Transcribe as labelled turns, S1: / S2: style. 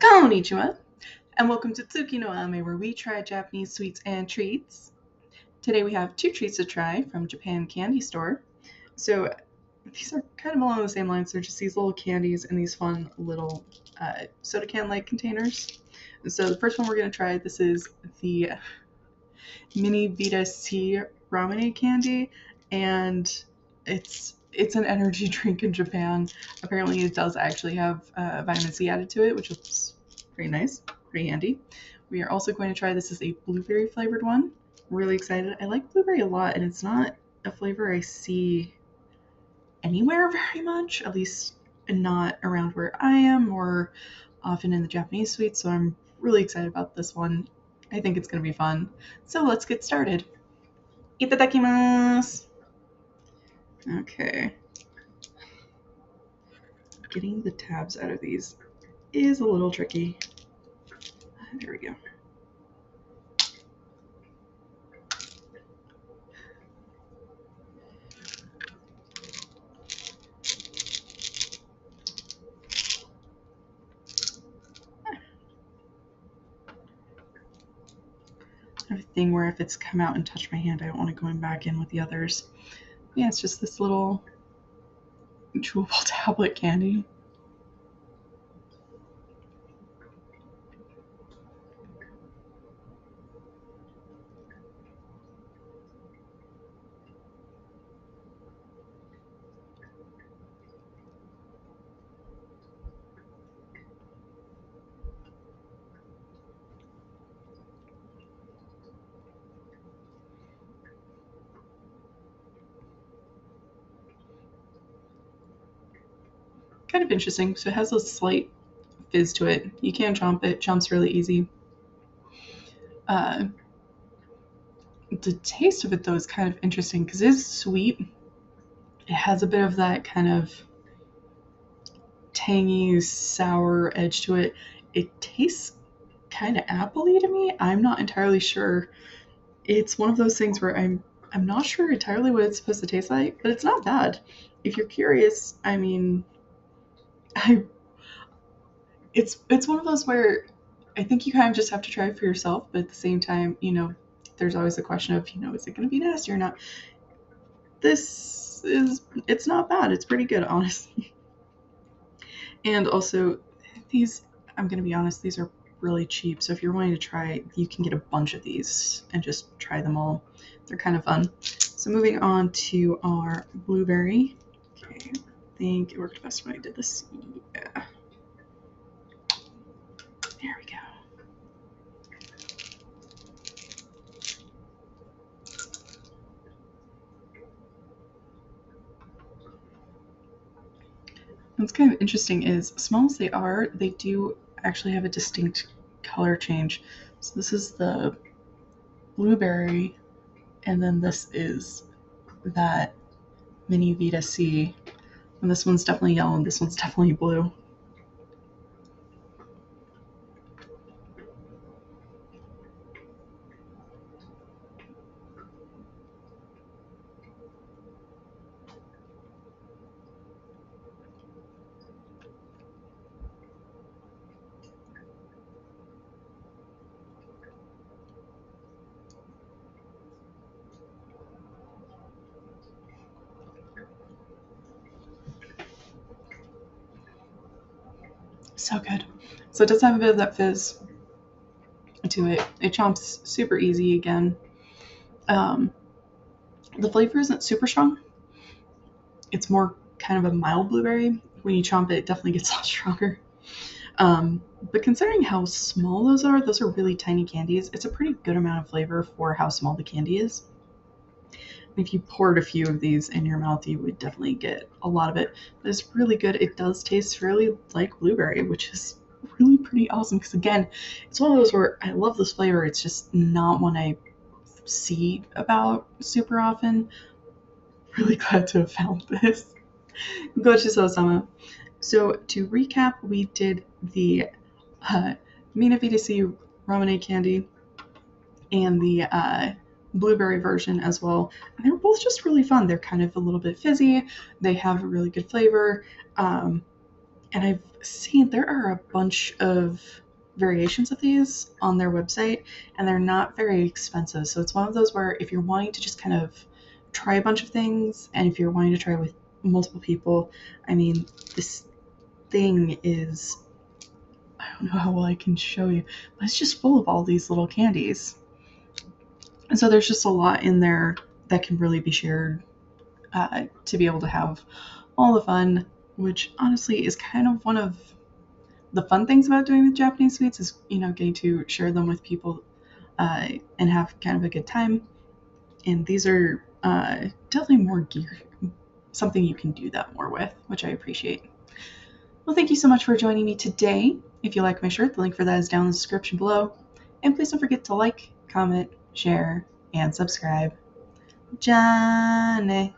S1: Konnichiwa, and welcome to Tsuki no Ame, where we try Japanese sweets and treats. Today we have two treats to try from Japan Candy Store. So these are kind of along the same lines. They're just these little candies in these fun little soda can-like containers. So the first one we're going to try, this is the mini Vita C Ramune candy, and it's an energy drink in Japan. Apparently it does actually have vitamin C added to it, which is pretty nice, pretty handy. We are also going to try, this is a blueberry flavored one. Really excited. I like blueberry a lot, and it's not a flavor I see anywhere very much, at least not around where I am or often in the Japanese sweets, so I'm really excited about this one. I think it's going to be fun. So let's get started. Itadakimasu! Okay. Getting the tabs out of these is a little tricky. There we go. I have a thing where if it's come out and touched my hand, I don't want it going back in with the others. Yeah, it's just this little chewable tablet candy. Kind of interesting. So it has a slight fizz to it. You can chomp it. Chomp's really easy. The taste of it, though, is kind of interesting because it's sweet. It has a bit of that kind of tangy, sour edge to it. It tastes kind of appley to me. I'm not entirely sure. It's one of those things where I'm not sure entirely what it's supposed to taste like, but it's not bad. If you're curious, I mean, I it's one of those where I think you kind of just have to try it for yourself, but at the same time, there's always the question of, is it going to be nasty or not? It's not bad. It's pretty good, honestly. And also, these, I'm going to be honest, these are really cheap. So if you're wanting to try, you can get a bunch of these and just try them all. They're kind of fun. So moving on to our blueberry. Okay, I think it worked best when I did this. Yeah. There we go. What's kind of interesting is, small as they are, they do actually have a distinct color change. So this is the blueberry, and then this is that mini Vita C. And this one's definitely yellow, and this one's definitely blue. So good. So it does have a bit of that fizz to it. It chomps super easy again. Um, the flavor isn't super strong. It's more kind of a mild blueberry. When you chomp it, it definitely gets a lot stronger. But considering how small those are really tiny candies. It's a pretty good amount of flavor for how small the candy is. If you poured a few of these in your mouth, you would definitely get a lot of it. But it's really good. It does taste fairly like blueberry, which is really pretty awesome. Because again, it's one of those where I love this flavor. It's just not one I see about super often. Really glad to have found this. Gochiso-sama. So to recap, we did the Mina Vita Ramune candy and the blueberry version as well. And they were both just really fun. They're kind of a little bit fizzy. They have a really good flavor. And I've seen there are a bunch of variations of these on their website, and they're not very expensive. So it's one of those where if you're wanting to just kind of try a bunch of things, and if you're wanting to try with multiple people, I mean, this thing is, I don't know how well I can show you, but it's just full of all these little candies. And so there's just a lot in there that can really be shared to be able to have all the fun, which honestly is kind of one of the fun things about doing the Japanese sweets is, getting to share them with people and have kind of a good time. And these are definitely more something you can do that more with, which I appreciate. Well, thank you so much for joining me today. If you like my shirt, the link for that is down in the description below. And please don't forget to like, comment, share, and subscribe. Jane.